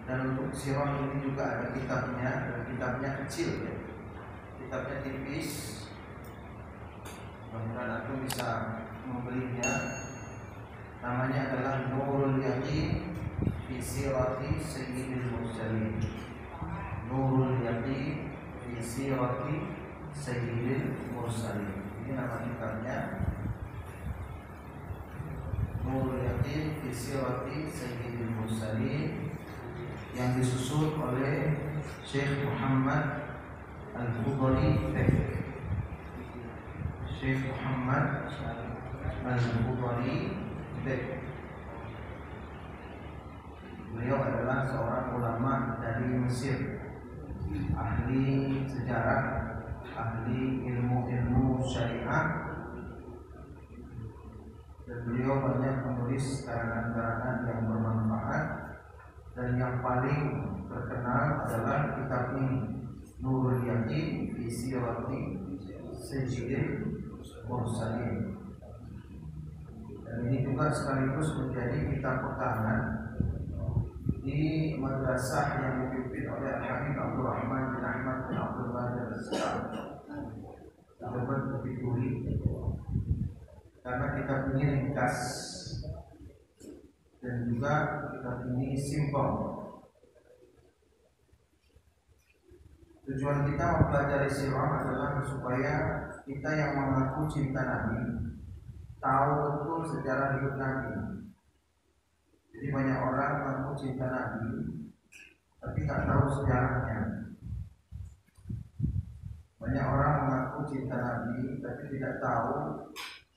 Dan untuk sirah ini juga ada kitabnya, dan kitabnya kecil ya. Kitabnya tipis. Mudah-mudahan aku bisa membelinya. Namanya adalah Nurul Yaqin fi Sirati Sayyidil Mursalin. Nurul Yaqin fi Sirati Sayyidil Mursalin. Ini nama kitabnya. Nurul Yaqin fi Sirati Sayyidil Mursalin, yang disusun oleh Syekh Muhammad Al-Khudari Bek. Syekh Muhammad Al-Khudari Bek. Beliau adalah seorang ulama dari Mesir, ahli sejarah, ahli ilmu syariah, dan beliau banyak menulis karangan-karangan yang bermanfaat, dan yang paling terkenal adalah kitab ini, Nurul Yaqin fi Sirati Sayyidil Mursalin. Dan ini juga sekaligus menjadi kitab pegangan di madrasah yang dipimpin oleh Al-Habib Abdul Rahman bin Ahmad bin Abdul Qadir As-Sa'ad. Dapat dipilih karena kitab ini ringkas dan juga kitab ini simpel. Tujuan kita mempelajari sirah adalah supaya kita yang mengaku cinta Nabi tahu betul sejarah hidup Nabi. Jadi banyak orang mengaku cinta Nabi tapi tak tahu sejarahnya. Banyak orang mengaku cinta Nabi tapi tidak tahu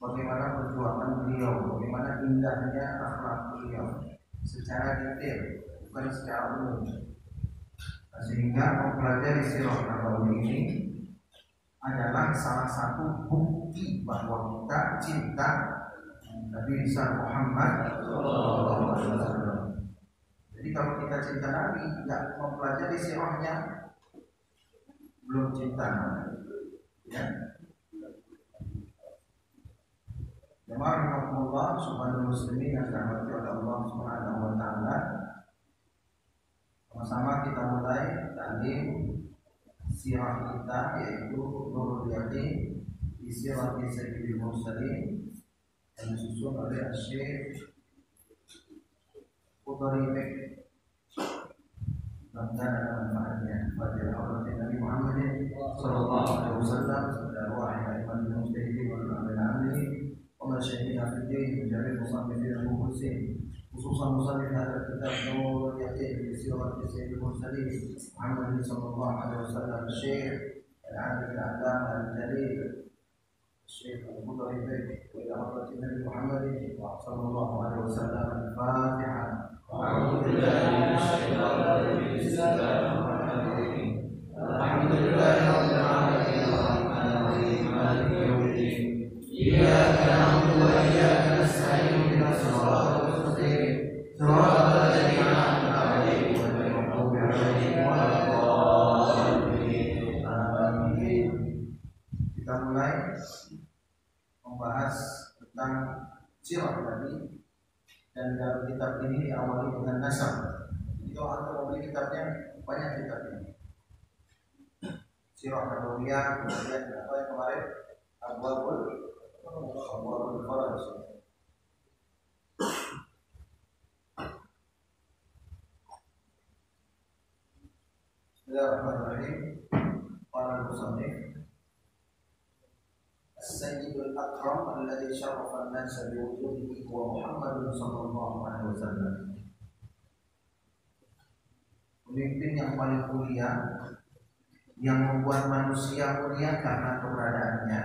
bagaimana perjuangan beliau, bagaimana indahnya akhlak beliau secara detail, bukan secara umum. Sehingga mempelajari sirah Nabawi ini adalah salah satu bukti bahwa kita cinta Nabi besar Muhammad SAW. Jadi kalau kita cinta Nabi, tidak mempelajari sirahnya, belum cinta Nabi. Ya. Jemaah rahmatullah, subhanallah muslimin yang dirahmati oleh Allah Subhanahu wa taala. Sama-sama kita mulai ta'lim sirah kita, yaitu Nurul Yaqin fi Sirati Sayyidil Mursalin, yang disusun oleh Syekh Khudari Bek. Mudah-mudahan ada manfaatnya. Fatiha Allah Nabi Muhammad sallallahu alaihi wasallam, wahai aiman mujtahidin wal amilin wa masyaykhina fid din, jami'ul musannifin al-mukhlisin, khususan musannif hadal kitab Nurul Yaqin fi Sirati Sayyidil Mursalin Muhammad sallallahu alaihi wasallam, Syekh Al-Alim Al-Allamah Al-Jalil Syekh Al-Khudari Bek, wa ila hadratin Nabi Muhammad sallallahu alaihi wasallam. Al-Fatiha. A'udzu billahi minasyaitonir rajim. Bismillahirrahmanirrahim. Alhamdulillahi rabbil alamin, arrahmanir rahim, maliki yaumiddin. Iyyaka na'budu wa iyyaka nasta'in, ihdinas siratal mustaqim, siratal ladzina an'amta 'alaihim ghairil maghdubi 'alaihim waladdallin. Amin. Kita mulai membahas tentang sirah tadi, dan dalam kitab ini diawali dengan nasab. Jadi kalau anda mau beli kitabnya, banyak kitab ini. Sirah Nabawiyah, kemudian apa yang kemarin Abwaabul Faraj. Bismillahirrahmanirrahim. Para musannif Sayyidul Akram alladhi syarafa an-nasa biwujudihi wa Muhammadun sallallahu alaihi wasallam. Pemimpin yang paling mulia, yang membuat manusia mulia karena keberadaannya,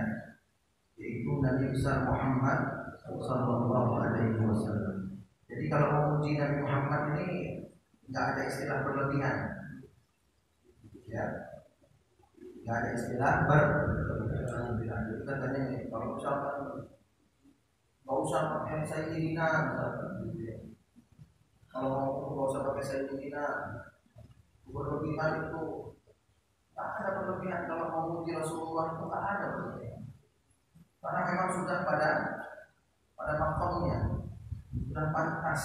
yaitu Nabi besar Muhammad sallallahu alaihi wasallam. Jadi kalau memuji Nabi Muhammad ini enggak ada istilah berlebihan. Ya. Enggak ada istilah berlebihan. Katanya nih, kalau misalkan nggak usah pakai Sayyidina, kalau nggak usah pakai Sayyidina, berlebihan itu tak ada berlebihan. Kalau mau memuji Rasulullah itu tak ada berlebihan, karena memang sudah pada makomnya, sudah pantas.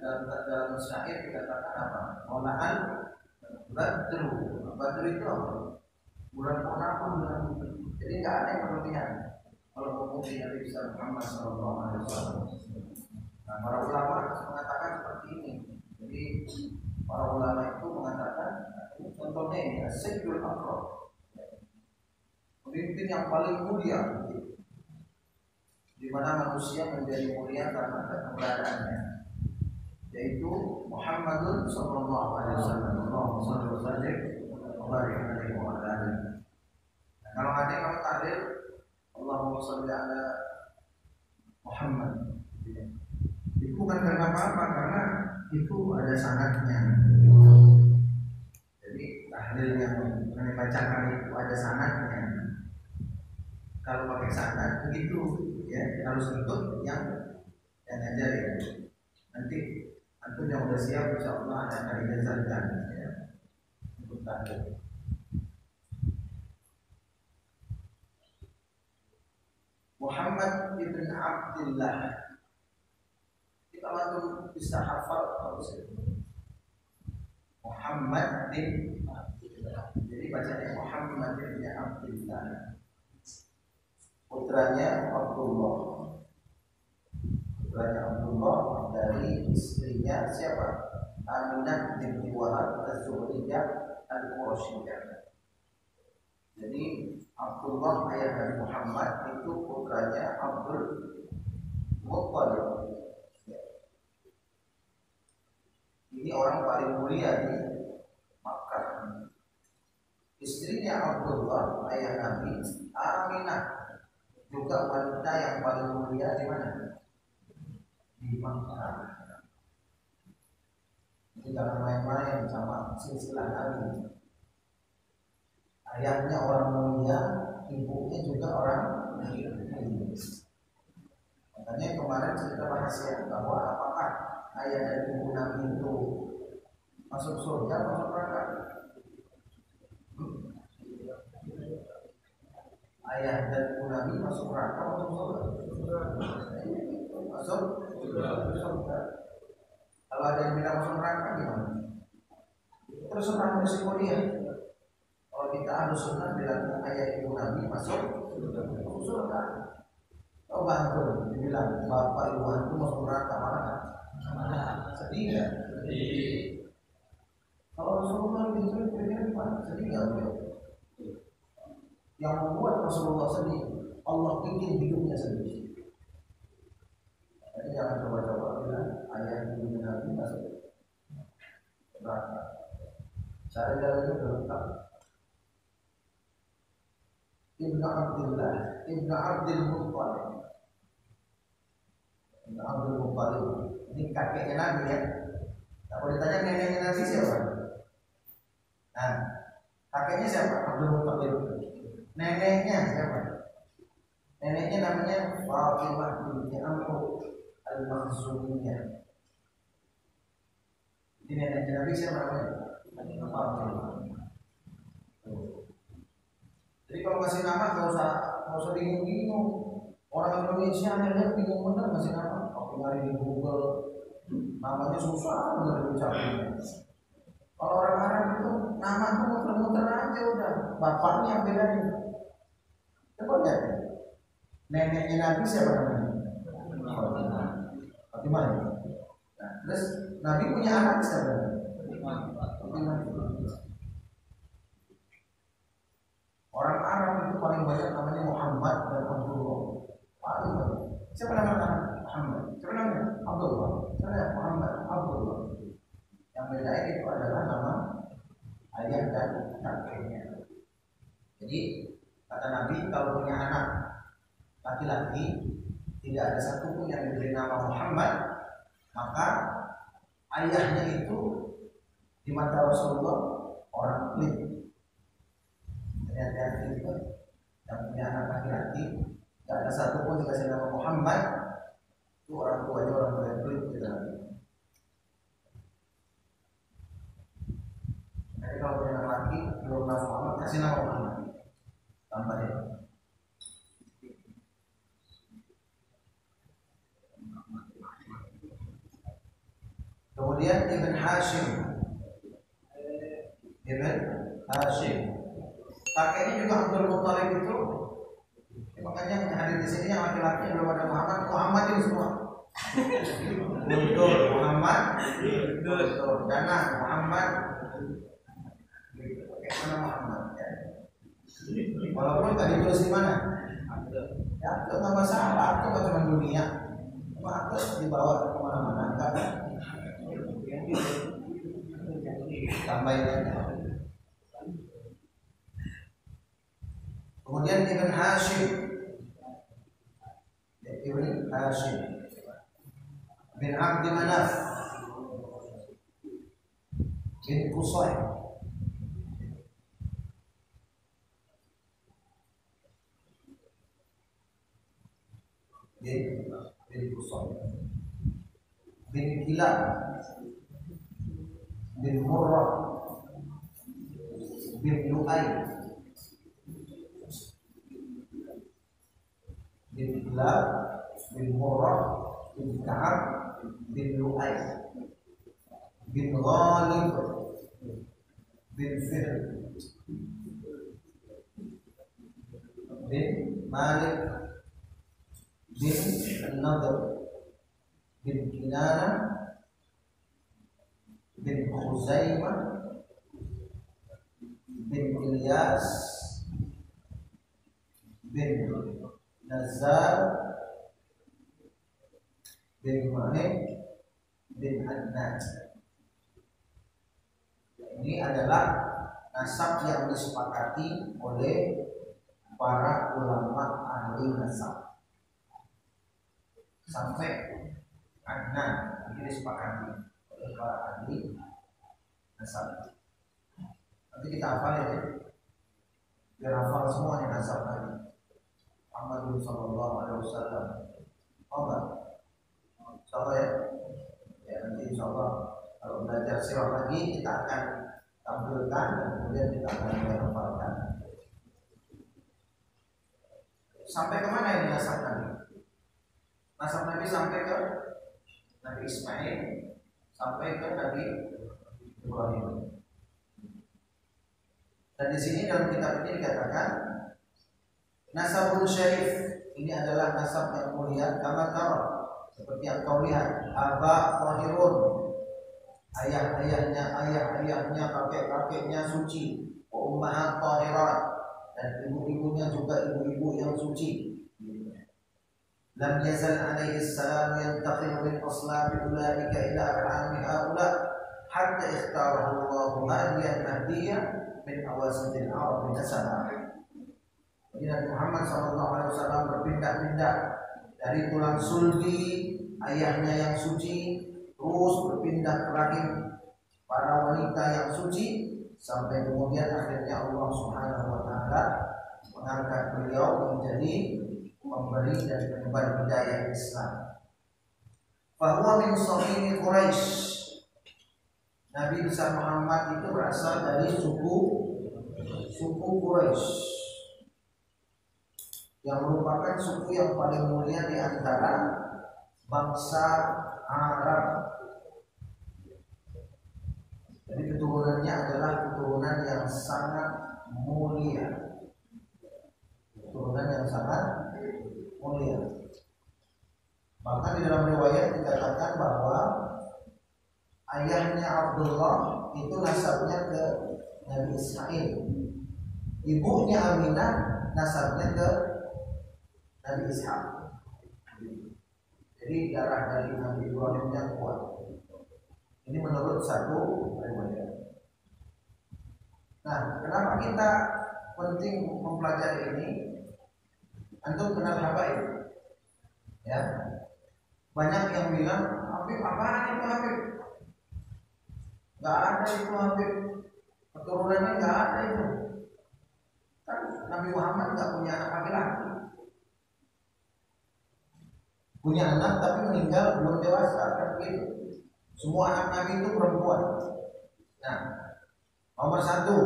dalam syair dikatakan apa? Olahan badru. Badru itu apa? Bulan purnama, bulan. Jadi nggak ada yang berlebihan kalau memuji Nabi Muhammad SAW. Nah, para ulama mengatakan seperti ini. Jadi para ulama itu mengatakan, contohnya ini, Sayyidul Akram, pemimpin yang paling mulia, di mana manusia menjadi mulia karena keberadaannya, yaitu Muhammadun Sallallahu Alaihi Wasallam. Kalau ada yang tahlil Allahumma sholli ala Muhammad, itu bukan karena apa-apa, karena itu ada sanadnya. Jadi tahlil yang dibacakan itu ada sanadnya. Kalau pakai sanad begitu, ya harus ikut yang ngajarin. Nanti antum yang udah siap, insya Allah akan dijazarkan ya, untuk tahlil. Muhammad ibn Abdullah. Kita langsung bisa hafal kalau Muhammad bin Abdullah. Jadi bacanya Muhammad bin Abdullah. Putranya Abdullah. Putranya Abdullah dari istrinya siapa? Aminah binti Wahab Az-Zuhriyah Al-Qurashiyyah. Jadi Abdullah ayah dari Muhammad itu putranya Abdul Muttalib. Ini orang paling mulia di Makkah. Istrinya Abdullah ayah Nabi Aminah juga wanita yang paling mulia di mana? Di Makkah. Jadi jangan main-main sama silsilah Nabi. Ayahnya orang mulia, ibunya juga orang mulia. Makanya kemarin kita bahas ya bahwa apakah ayah dan ibu Nabi itu masuk surga atau masuk neraka? Ayah dan ibu Nabi masuk neraka atau masuk surga? Masuk surga. Kalau ada yang bilang masuk neraka gimana? Terserah resiko dia. Kalau kita harus sunnah bilang ayah ibu Nabi masuk surga. Kau bantu dibilang bapak ibu antum masuk neraka mana? Sedih nggak? Sedih. Kalau Rasulullah disuruh pikir apa? Sedih nggak beliau? Yang membuat Rasulullah sedih, Allah bikin hidupnya sedih. Jadi jangan coba-coba bilang ayah ibu Nabi masuk neraka. Cara-caranya lengkap. Ibnu Abdullah, Ibnu Abdul Muttalib. Ibnu Abdul Muttalib ini kakeknya Nabi ya. Kalau ditanya neneknya Nabi siapa? Nah, kakeknya siapa? Abdul Muttalib. Neneknya siapa? Neneknya namanya Fatimah binti Amr Al-Makhzumiyah. Ini neneknya Nabi siapa namanya? Fatimah. Jadi kalau kasih nama nggak usah bingung-bingung. Orang Indonesia aja bingung bener kasih nama. Kalau nyari di Google namanya susah bener diucapin. Kalau orang Arab itu nama tuh muter-muter aja udah. Bapaknya yang bedain. Coba lihat. Neneknya Nabi siapa namanya? Fatimah. Nah, terus Nabi punya anak siapa? Fatimah. Orang Arab itu paling banyak namanya Muhammad dan Abdullah. Paling banyak. Siapa nama Muhammad? Siapa namanya Abdullah? Siapa Muhammad? Abdullah. Yang bedain itu adalah nama ayah dan kakeknya. Jadi kata Nabi kalau punya anak laki-laki tidak ada satupun yang diberi nama Muhammad, maka ayahnya itu di mata Rasulullah orang pelit. Hati-hati itu yang punya anak laki-laki tidak ada satupun dikasih nama Muhammad, itu orang tuanya orang pelit gitu. Jadi kalau punya anak laki belum nama Muhammad, kasih nama Muhammad tambah ya. Kemudian Ibn Hashim. Kakeknya juga Abdul Muttalib itu. Makanya yang hadir di sini yang laki-laki belum ada Muhammad itu semua. Guntur Muhammad, Guntur Dana Muhammad, mana Muhammad ya. Walaupun tadi tulis di mana? Ya, itu nggak masalah, itu kan cuma dunia. Cuma harus dibawa kemana-mana kan? Tambahin aja. Kemudian Ibn Hashim, bin Abdi Manaf, bin Qusay, bin Qusay, bin Kilab, bin Murrah, bin Lu'ay, bin Kilab, bin Murrah, bin Ka'ab, bin Lu'ay, bin Ghalib, bin Fihr, bin Malik, bin An-Nadr, bin Kinana, bin Khuzaimah, bin Ilyas, bin Nazar, bin Malik, bin Adnan. Ini adalah nasab yang disepakati oleh para ulama ahli nasab. Sampai Adnan ini disepakati oleh para ahli nasab. Nanti kita hafal ya, biar hafal semuanya nasab tadi. Muhammad sallallahu alaihi wasallam. Insyaallah ya. Ya nanti insyaallah kalau belajar sirah lagi kita akan tampilkan dan kemudian kita akan menghafalkan. Sampai kemana ini nasab Nabi? Nasab Nabi sampai ke Nabi Ismail, sampai ke Nabi Ibrahim. Dan di sini dalam kitab ini dikatakan nasabun syarif, ini adalah nasab yang mulia. Kama tara, seperti yang kau lihat, aba tahirun, ayah-ayahnya, kakek-kakeknya suci, wa ummahat tahirat, dan ibu-ibunya juga ibu-ibu yang suci. Lam yazal alaihi salam yantaqilu min aslabi ulaika ila arhami haula hatta ikhtarahu Allahu hadiyan mahdiyah min awasidil arab nasaba. Jadi Nabi Muhammad SAW berpindah-pindah dari tulang sulbi ayahnya yang suci, terus berpindah ke rahim para wanita yang suci, sampai kemudian akhirnya Allah Subhanahu wa taala mengangkat beliau menjadi pemberi dan penyebar hidayah Islam. Bahwa min sahih Quraisy, Nabi besar Muhammad itu berasal dari suku Quraisy, yang merupakan suku yang paling mulia di antara bangsa Arab. Jadi keturunannya adalah keturunan yang sangat mulia. Keturunan yang sangat mulia. Bahkan di dalam riwayat dikatakan bahwa ayahnya Abdullah itu nasabnya ke Nabi Ismail. Ibunya Aminah nasabnya ke Nabi Ishaq. Jadi darah dari Nabi Ibrahim yang kuat. Ini menurut satu riwayat. Nah, kenapa kita penting mempelajari ini? Antum kenal habaib? Ya. Banyak yang bilang, Habib, apaan itu Habib? Gak ada itu Habib. Keturunannya gak ada itu. Kan Nabi Muhammad gak punya anak laki-laki. Punya anak tapi meninggal belum dewasa, kan begitu. Semua anak Nabi itu perempuan. Nah, nomor satu,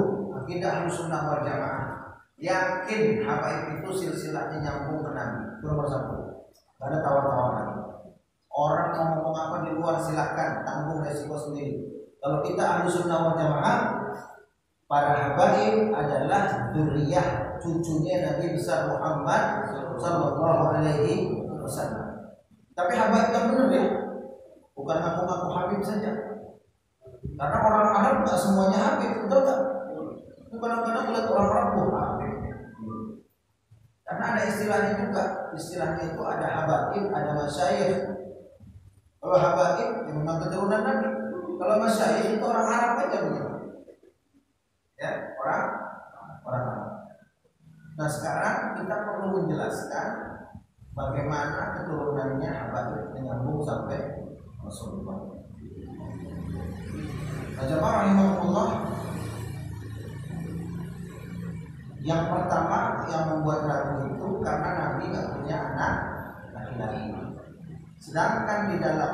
akidah Ahlussunnah wal Jamaah, yakin habaib itu silsilahnya nyambung ke Nabi. Itu nomor satu. Gak ada tawar-tawaran. Orang mau ngomong apa di luar perempuan silahkan tanggung resiko sendiri. Kalau kita Ahlussunnah wal Jamaah, para habaib adalah dzurriyyah, cucunya Nabi besar Muhammad sallallahu alaihi wasallam. Tapi habaib yang benar ya, bukan ngaku-ngaku habib saja. Karena orang Arab nggak semuanya habib, betul tak? Kadang-kadang melihat orang Arab habib. Karena ada istilahnya juga, istilahnya itu ada habaib, ada masyayikh. Kalau habaib yang memang keturunan Nabi, kalau masyayikh itu orang Arab aja begitu. Ya, orang Arab. Nah sekarang kita perlu menjelaskan bagaimana keturunannya habaib menyambung sampai Rasulullah. Jamaah rahimahullah, yang pertama yang membuat ragu itu karena Nabi nggak punya anak laki-laki. Sedangkan di dalam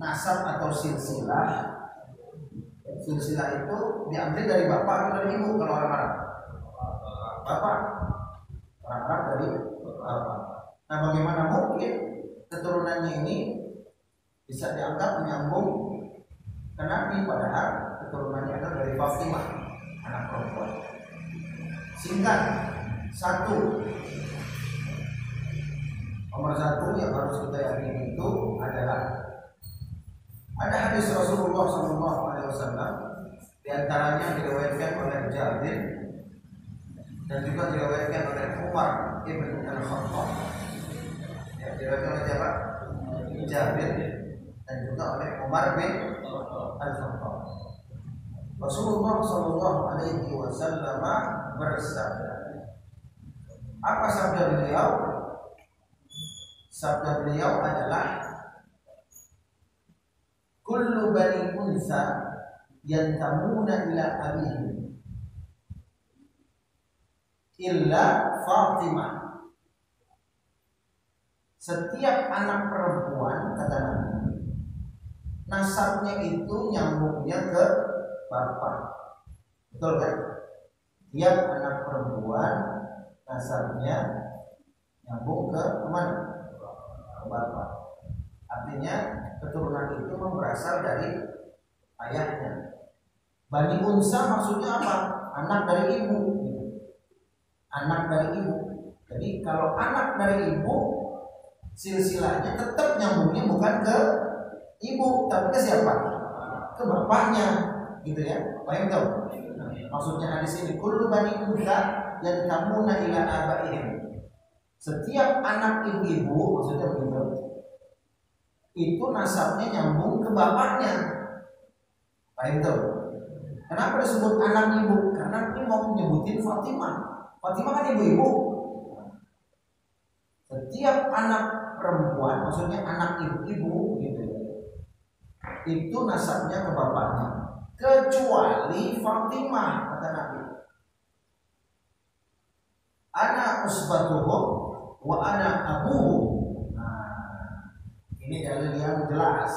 nasab atau silsilah itu diambil dari bapak atau dari ibu. Kalau orang Arab, bapak, orang Arab dari bapak. Nah bagaimana mungkin keturunannya ini bisa dianggap menyambung ke Nabi, padahal keturunannya adalah dari Fatimah, anak perempuan. Singkat, nomor satu yang harus kita yakini itu adalah ada hadis Rasulullah SAW, diantaranya diriwayatkan oleh Jabir dan juga diriwayatkan oleh Umar ibn al-Khattab. Ya, diriwayatkan oleh siapa? Jabir dan juga oleh Umar bin al-Khattab. Rasulullah SAW bersabda. Apa sabda beliau? Sabda beliau adalah kullu bani unsa yantamuna ila abihim illa Fatimah. Setiap anak perempuan, kata Nabi, nasabnya itu nyambungnya ke bapak. Betul kan? Tiap anak perempuan nasabnya nyambung ke mana? Ke bapak. Artinya keturunan itu berasal dari ayahnya. Bani unsa maksudnya apa? Anak dari ibu. Anak dari ibu. Jadi kalau anak dari ibu, silsilahnya tetap nyambungnya bukan ke ibu, tapi ke siapa? Ke bapaknya, gitu ya. Paham tahu? Maksudnya hadis ini kullu bani unsa yantamuna ila abaihim. Setiap anak ibu, maksudnya begitu, itu nasabnya nyambung ke bapaknya. Paham tahu? Kenapa disebut anak ibu? Karena ini mau menyebutin Fatimah. Fatimah kan ibu-ibu. Setiap anak perempuan, maksudnya anak ibu-ibu, gitu, itu nasabnya ke bapaknya. Kecuali Fatimah, kata Nabi. Ana usbatuhum wa ana abuhum. Nah, ini dalil yang jelas.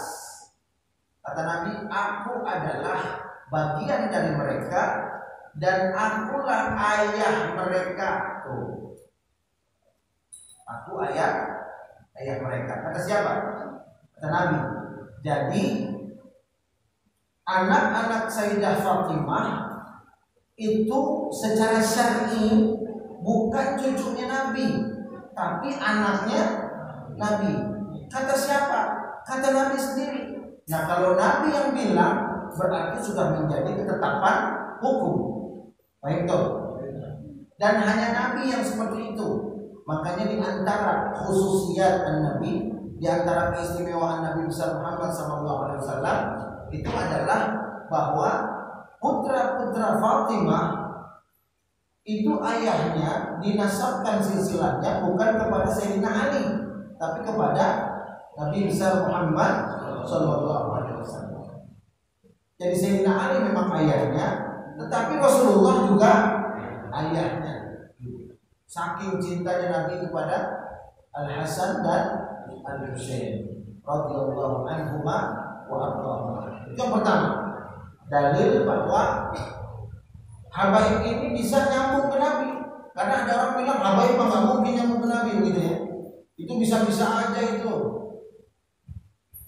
Kata Nabi, aku adalah bagian dari mereka dan akulah ayah mereka. Tuh. Aku ayah mereka. Kata siapa? Kata Nabi. Jadi anak-anak Sayyidah Fatimah itu secara syar'i bukan cucunya Nabi, tapi anaknya Nabi. Kata siapa? Kata Nabi sendiri. Nah kalau Nabi yang bilang berarti sudah menjadi ketetapan hukum. Baik toh. Dan hanya Nabi yang seperti itu. Makanya di antara khususiyat Nabi, di antara keistimewaan Nabi besar Muhammad SAW itu adalah bahwa putra-putra Fatimah itu ayahnya dinasabkan silsilahnya bukan kepada Sayyidina Ali, tapi kepada Nabi besar Muhammad SAW. Jadi Sayyidina Ali memang ayahnya, tetapi Rasulullah juga ayahnya. Saking cintanya Nabi kepada Al-Hasan dan Al-Husain radhiyallahu anhuma wa ardhahuma. Itu yang pertama. Dalil bahwa habaib ini bisa nyambung ke Nabi. Karena ada orang bilang habaib nggak mungkin nyambung ke Nabi gitu ya. Itu bisa-bisa aja itu.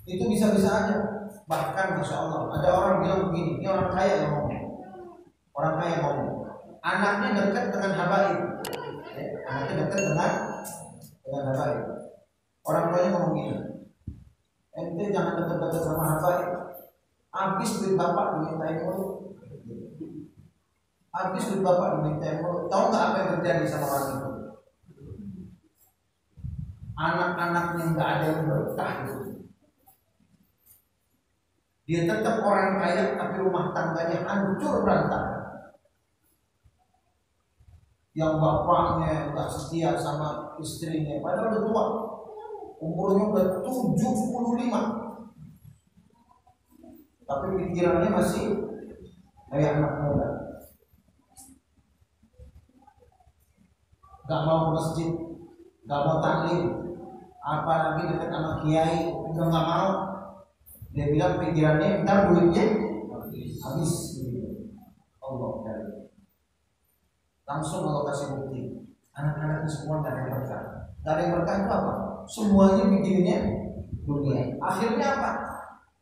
Itu bisa-bisa aja. Bahkan Masya Allah, ada orang bilang begini, ini orang kaya yang ngomong. Orang kaya yang ngomong, anaknya dekat dengan habaib. Anaknya dekat dengan habaib. Orang tuanya ngomong gini, ente jangan dekat-dekat sama habaib. Habis duit bapak dimintain mulu. Habis duit bapak dimintain mulu. Tahu nggak apa yang terjadi sama orang itu? Anak-anaknya nggak ada yang berkah itu. Dia tetap orang kaya, tapi rumah tangganya hancur berantakan. Yang bapaknya nggak setia sama istrinya, padahal udah tua, umurnya udah 75, tapi pikirannya masih kayak anak muda. Gak mau ke masjid, gak mau taklim, apalagi dekat sama kiai, udah gak mau. Dia bilang pikirannya ntar duitnya habis. Allah dari langsung Allah kasih bukti, anak-anaknya semua gak ada yang berkah. Gak ada yang berkah itu apa? Semuanya bikinnya dunia. Akhirnya apa?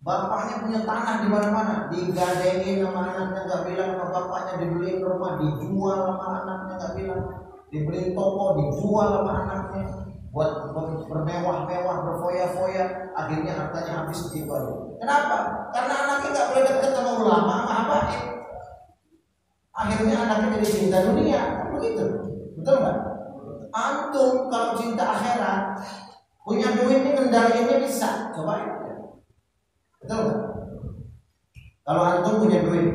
Bapaknya punya tanah di mana-mana, digadein sama anaknya nggak bilang, sama bapaknya dibeliin rumah, dijual sama anaknya nggak bilang, dibeliin toko, dijual sama anaknya, buat bermewah-mewah, berfoya-foya. Akhirnya hartanya habis begitu aja. Kenapa? Karena anaknya nggak boleh dekat sama ulama, sama habaib. Akhirnya anaknya jadi cinta dunia, begitu, betul nggak? Antum kalau cinta akhirat, punya duit ini ngendaliinnya bisa, coba ya. Betul nggak? Kalau antum punya duit,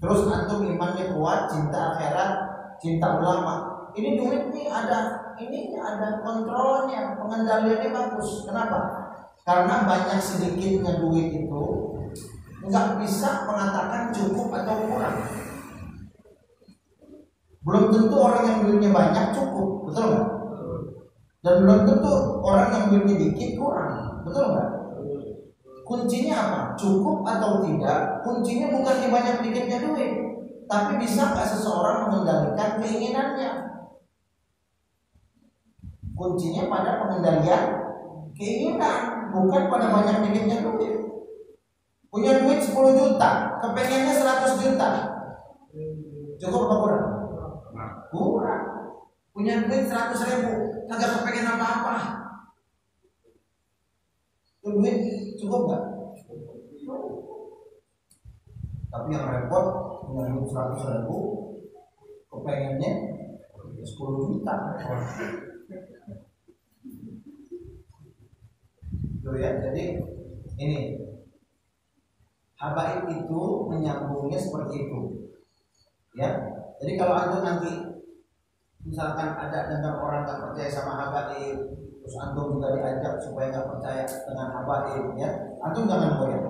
terus antum imannya kuat, cinta akhirat, cinta ulama, ini duit nih ada kontrolnya, pengendaliannya bagus. Kenapa? Karena banyak sedikitnya duit itu nggak bisa mengatakan cukup atau kurang. Belum tentu orang yang duitnya banyak cukup, betul nggak? Dan belum tentu orang yang duitnya dikit kurang, betul nggak? Kuncinya apa? Cukup atau tidak? Kuncinya bukan di banyak dikitnya duit, tapi bisa nggak seseorang mengendalikan keinginannya. Kuncinya pada pengendalian keinginan, bukan pada banyak dikitnya duit. Punya duit 10 juta, kepengennya 100 juta, cukup apa kurang? Kurang. Punya duit 100.000, kagak kepengen apa-apa. Itu duit cukup nggak? Tapi yang repot punya duit 100.000, kepengennya 10 juta. Tuh ya, jadi ini habaib itu menyambungnya seperti itu, ya. Jadi kalau antum nanti misalkan ada dengar orang nggak percaya sama habaib, terus antum juga diajak supaya nggak percaya dengan habaib, ya, antum jangan goyah.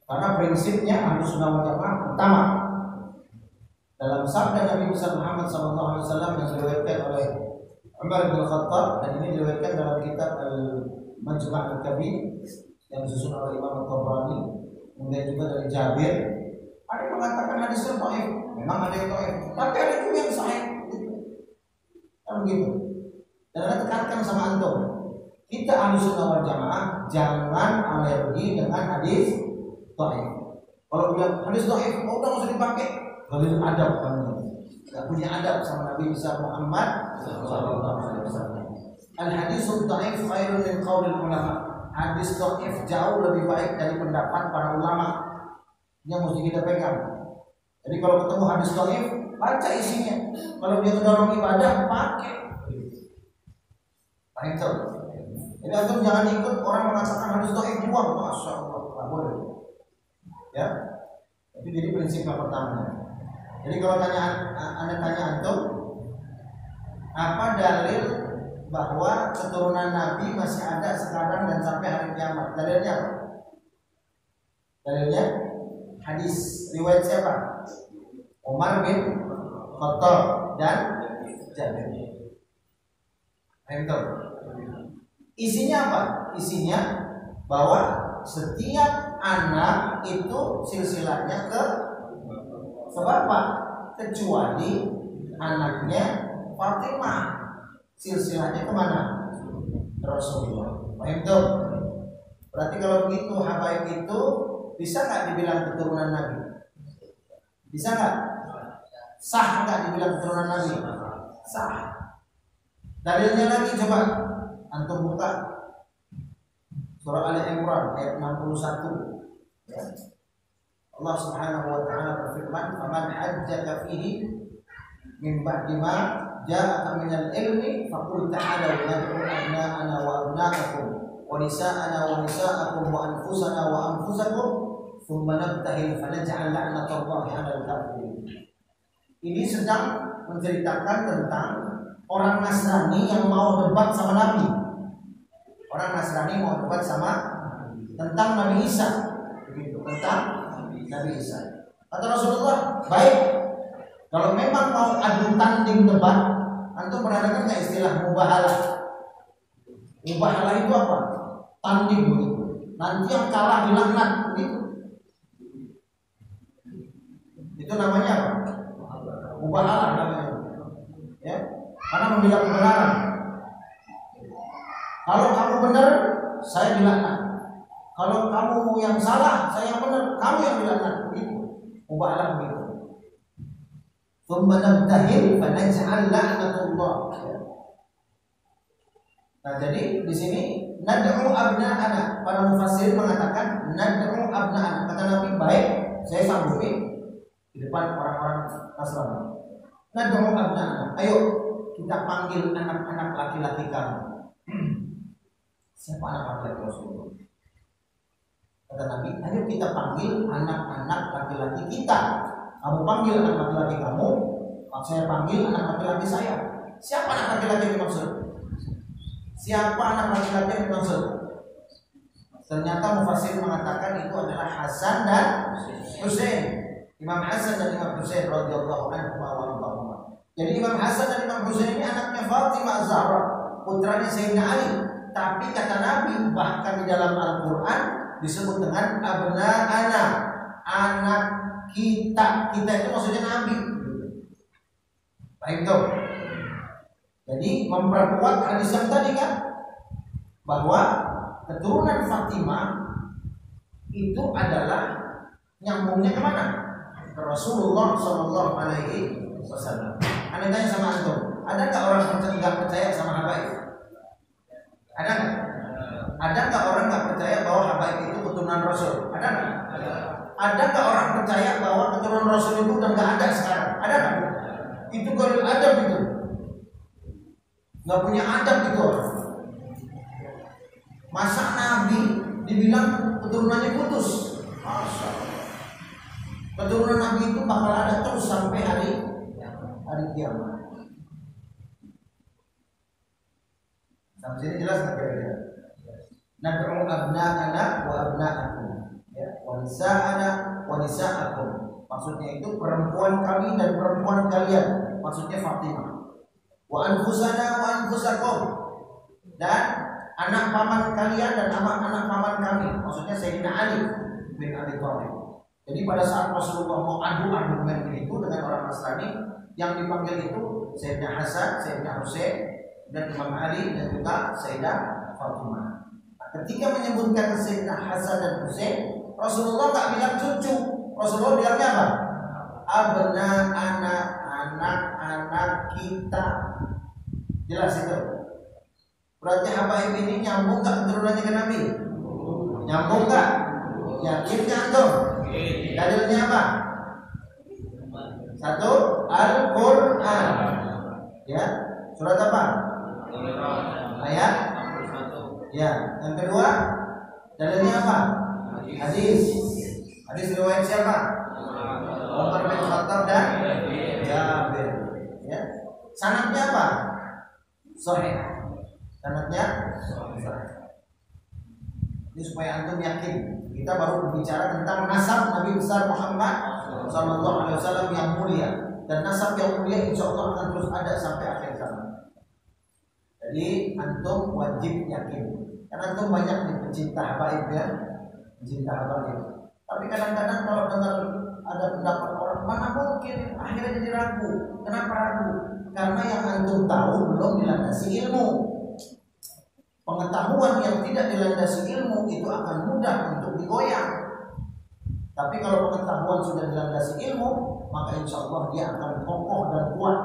Karena prinsipnya Ahlussunnah wal Jamaah pertama, dalam sabda Nabi Muhammad SAW yang diriwayatkan oleh Umar bin Khattab, dan ini diriwayatkan dalam kitab Al-Majma' Al-Kabir yang disusun oleh Imam At-Tabrani, kemudian juga dari Jabir. Ada yang mengatakan hadisnya dhaif, memang ada yang dhaif, tapi ada juga yang sahih. Kan begitu. Dan ada tekankan sama antum, kita Ahlussunnah wal Jamaah jangan alergi dengan hadis dhaif. Kalau bilang hadis dhaif, udah nggak usah dipakai. Galil adab kamu, nggak punya adab sama Nabi besar Muhammad SAW. Al-hadis dhaif khairun min qaulil ulama. Hadis dhaif jauh lebih baik dari pendapat para ulama. Yang mesti kita pegang. Jadi kalau ketemu hadis dhaif, baca isinya. Kalau dia mendorong ibadah, pakai. Itu. Jadi antum jangan ikut orang mengatakan hadis dhaif buang, masya Allah, nggak boleh. Ya, itu jadi prinsip yang pertama. Jadi kalau anda tanya antum, apa dalil bahwa keturunan Nabi masih ada sekarang dan sampai hari kiamat? Dalilnya apa? Dalilnya hadis riwayat siapa? Umar bin Khattab dan Jabir. Entah. Isinya apa? Isinya bahwa setiap anak itu silsilahnya ke bapak, kecuali anaknya Fatimah, silsilahnya kemana? Rasulullah. Entah. Berarti kalau begitu habaib itu bisa nggak dibilang keturunan Nabi? Bisa nggak? Sah nggak dibilang keturunan Nabi? Sah. Dalilnya lagi coba antum buka surah Ali Imran ayat 61. Ya. Allah Subhanahu wa taala berfirman, "Faman hajjaka fihi min ba'di ma ja'aka minal ilmi faqul ta'alu nad'u abna'ana wa abna'akum wa nisa'ana wa nisa'akum wa anfusana wa anfusakum thumma nabtahil fanaj'al la'natallahi 'alal kafirin." Ini sedang menceritakan tentang orang Nasrani yang mau debat sama Nabi. Orang Nasrani mau debat sama tentang Nabi Isa. Begitu, tentang Nabi Isa. Kata Rasulullah, baik. Kalau memang mau adu tanding debat, antum pernah dengar nggak istilah mubahalah? Mubahalah itu apa? Tanding begitu. Nanti yang kalah dilaknat begitu. Itu namanya apa? Mubahalah namanya. Ya, karena membela kebenaran. Kalau kamu benar, saya dilaknat. Kalau kamu yang salah, saya yang benar, kamu yang dilaknat. Begitu. Mubahalah begitu. Tsumma nabtahil fanaj'al la'natullah. Nah, jadi di sini nad'u abna'ana. Para mufassir mengatakan nad'u abna'ana. Kata Nabi, baik, saya sanggupi di depan orang-orang Nasrani. Nad'u abna'ana. Ayo kita panggil anak-anak laki-laki kamu. Siapa anak laki-laki Rasulullah? Kata Nabi, ayo kita panggil anak-anak laki-laki kita. Kamu panggil anak laki-laki kamu, saya panggil anak laki-laki saya. Siapa anak laki-laki yang dimaksud? Siapa anak laki-laki yang dimaksud? Ternyata mufassir mengatakan itu adalah Hasan dan Husain. Imam Hasan dan Imam Husain radhiyallahu anhu wa radhiyallahu. Jadi Imam Hasan dan Imam Husain ini anaknya Fatimah Zahra, putranya Sayyidina Ali. Tapi kata Nabi bahkan di dalam Al-Quran disebut dengan abna'ana, anak kita. Kita itu maksudnya Nabi. Baik tuh. Jadi memperkuat hadis yang tadi kan, bahwa keturunan Fatimah itu adalah nyambungnya kemana? Ke Rasulullah Shallallahu Alaihi Wasallam. Anda tanya sama antum, ada nggak orang yang nggak percaya sama habaib? Ada nggak? Ada nggak orang nggak percaya bahwa habaib itu keturunan Rasul? Ada nggak? Ada nggak orang percaya bahwa keturunan Rasul itu udah nggak ada sekarang? Ada nggak? Itu kalau adab itu, nggak punya adab itu orang. Masa Nabi dibilang keturunannya putus? Masa keturunan Nabi itu bakal ada terus sampai hari kiamat. Sampai sini jelas nggak kira-kira? Nad'u abna'ana wa abna'akum, ya, wa nisa'ana wa nisa'akum. Maksudnya itu perempuan kami dan perempuan kalian. Maksudnya Fatimah. Wa anfusana wa anfusakum, dan anak paman kalian dan anak paman kami. Maksudnya Sayyidina Ali bin Abi Thalib. Jadi pada saat Rasulullah mau adu argumen itu dengan orang Nasrani, yang dipanggil itu Sayyidina Hasan, Sayyidina Husain, dan Imam Ali, dan juga Sayyidah Fatimah. Ketika menyebutkan Sayyidina Hasan dan Husain, Rasulullah tak bilang cucu. Rasulullah bilangnya apa? Abna anak kita. Jelas itu. Berarti habaib ini nyambung gak keturunannya ke Nabi? Nyambung gak? Yakin gak tuh? Dalilnya apa? Satu, Al-Quran. Ya, surat apa? Ayat. Ya, yang kedua, dalilnya apa? Hadis. Hadis riwayat siapa? Umar bin Khattab dan Jabir. Ya. Sanadnya apa? Sahih. Sanadnya sahih. Ini supaya antum yakin. Kita baru berbicara tentang nasab Nabi besar Muhammad Sallallahu Alaihi Wasallam yang mulia, dan nasab yang mulia insya Allah akan terus ada sampai akhir zaman. Jadi antum wajib yakin. Karena antum banyak nih pencinta habaib ya, pencinta habaib. Tapi kadang-kadang kalau dengar ada pendapat orang, mana mungkin, akhirnya jadi ragu. Kenapa ragu? Karena yang antum tahu belum dilandasi ilmu. Pengetahuan yang tidak dilandasi ilmu itu akan mudah untuk digoyang. Tapi kalau pengetahuan sudah dilandasi ilmu, maka insya Allah dia akan kokoh dan kuat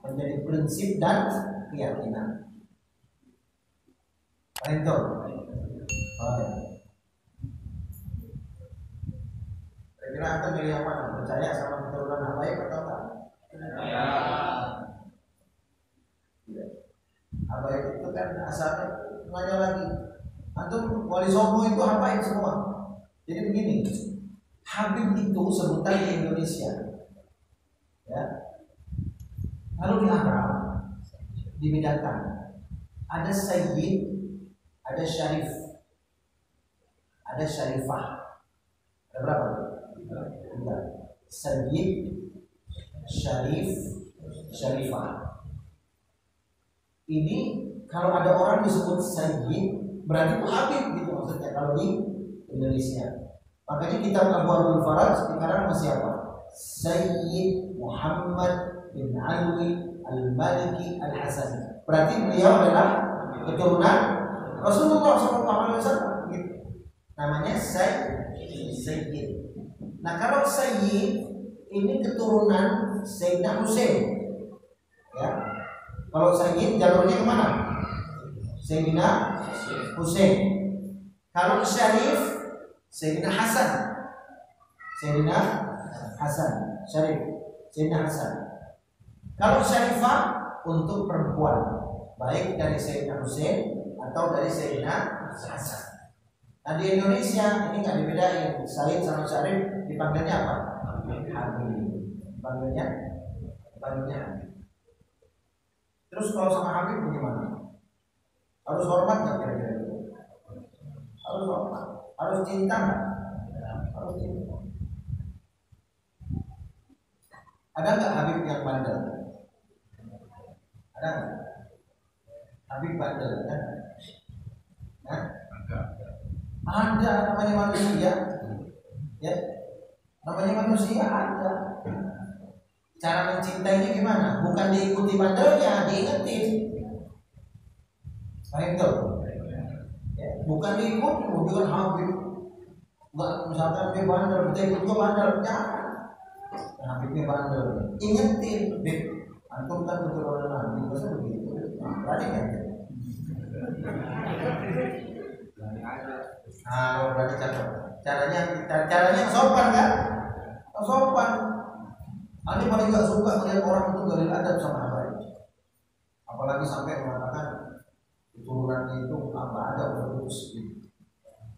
menjadi prinsip dan keyakinan. Itu. Kira-kira akan milih yang mana? Percaya sama keturunan Habaib atau enggak? Percaya. Habaib itu kan asalnya nanya lagi. Antum Wali Songo itu Habaib semua. Jadi begini, Habib itu sebutan di Indonesia. Ya. Lalu di Arab dibedakan. Ada Sayyid, ada Syarif, ada Syarifah. Ada berapa? Tiga. Sayyid, Syarif, Syarifah. Ini kalau ada orang disebut Sayyid, berarti itu Habib gitu maksudnya kalau di Indonesia. Makanya kitab Abu Abdul Faraj dikarang sama siapa? Sayyid Muhammad bin Alwi Al-Maliki Al-Hasan. Berarti beliau adalah keturunan Rasulullah SAW. Namanya Sayyid. Nah kalau Sayyid ini keturunan Sayyidina Husain. Ya. Kalau Sayyid jalurnya kemana? Sayyidina Husain. Kalau Syarif Sayyidina Hasan. Sayyidina Hasan, Syarif, Sayyidina Hasan. Kalau Syarifah untuk perempuan, baik dari Sayyidina Husain atau dari Sayyidina Hasan. Nah di Indonesia ini nggak dibedain. Sayyid sama Syarif dipanggilnya apa? Habib. Dipanggilnya Habib. Terus kalau sama Habib bagaimana? Harus hormat nggak kira-kira? Harus hormat. Harus cinta nggak? Harus cinta. Ada nggak Habib yang bandel? Ada nggak? Habib bandel kan? Nah? Ada, namanya manusia. Ya, namanya manusia ada. Cara mencintainya gimana? Bukan diikuti bandelnya, diingetin. Baik tuh. Ya, bukan diikuti, bukan Habib. Enggak, misalkan dia bandel, kita ikut juga bandel, jangan. Habibnya bandel, ingetin, Bib. Antum kan keturunan Nabi, masa begitu? Berani kan? Nah, berarti caranya sopan kan? Sopan. Anda paling nggak suka melihat orang itu galil adab sama Habaib. Apalagi sampai mengatakan keturunannya itu apa ada putus.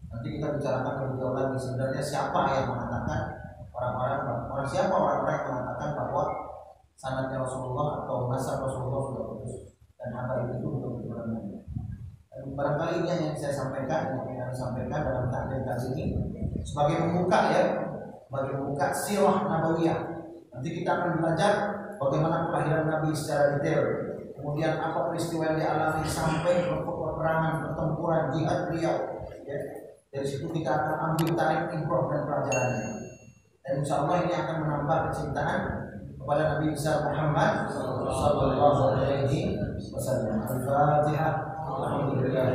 Nanti kita bicarakan lebih jauh lagi sebenarnya siapa yang mengatakan siapa orang-orang yang mengatakan bahwa sanadnya Rasulullah atau nasab Rasulullah sudah putus dan Habaib itu bukan keturunannya. Barangkali ini yang saya sampaikan, yang saya sampaikan dalam taklim kali ini sebagai pembuka ya, sebagai pembuka sirah nabawiyah. Nanti kita akan belajar bagaimana kelahiran Nabi secara detail, kemudian apa peristiwa yang dialami sampai peperangan, pertempuran, jihad beliau. Ya. Dari situ kita akan ambil tarik ibrah dan pelajarannya. Dan insya Allah ini akan menambah kecintaan kepada Nabi besar Muhammad sallallahu alaihi wasallam. Al-Fatihah. Alhamdulillah.